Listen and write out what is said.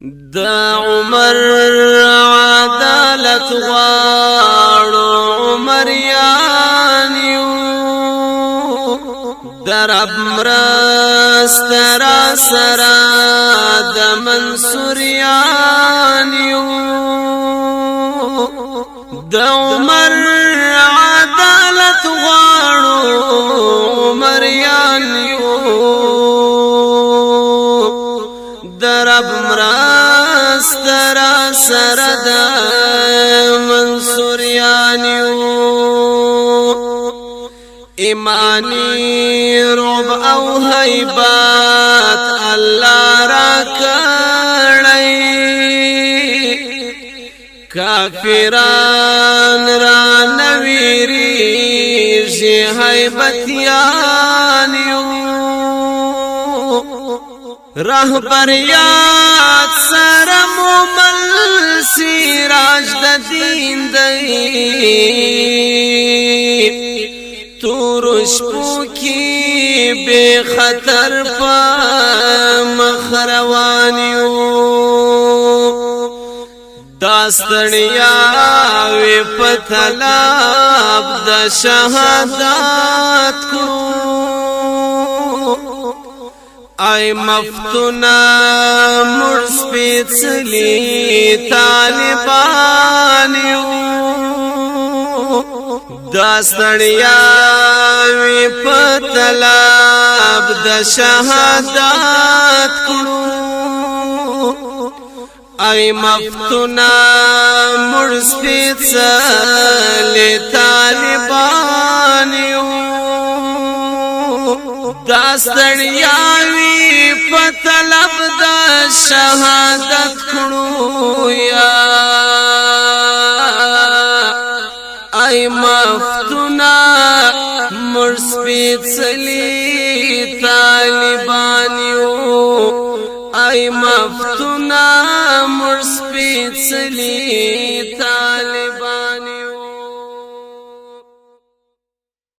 دا عمر عدالت غواړو عمریان یو در رب مرست را سرا د منصوریان یو دا عمر عدالت غواړو عمریان یو در رب مرست را سرا د منصوریان یو ایمانی رب او حیبات اللہ را کڑی کافران را نویری جی حیبتیان یو رہبریات سرم و مل سیراج دا دین دی تورشپو کی بے خطر پا مخروانیو داستڑیاوی پتلاب دا شہادات کو ای مفتونا مرسپیت سلی طالبانیو داستڑیاوی پتلاب دا شہادات کرو ای مفتونا مرسپیت سلی طالبانیو داستڑیاوی پتلاب دا شہادت کرو یا ای مفتونا مرسپیت سلی طالبانیو ای مفتونا مرسپیت سلی طالبانیو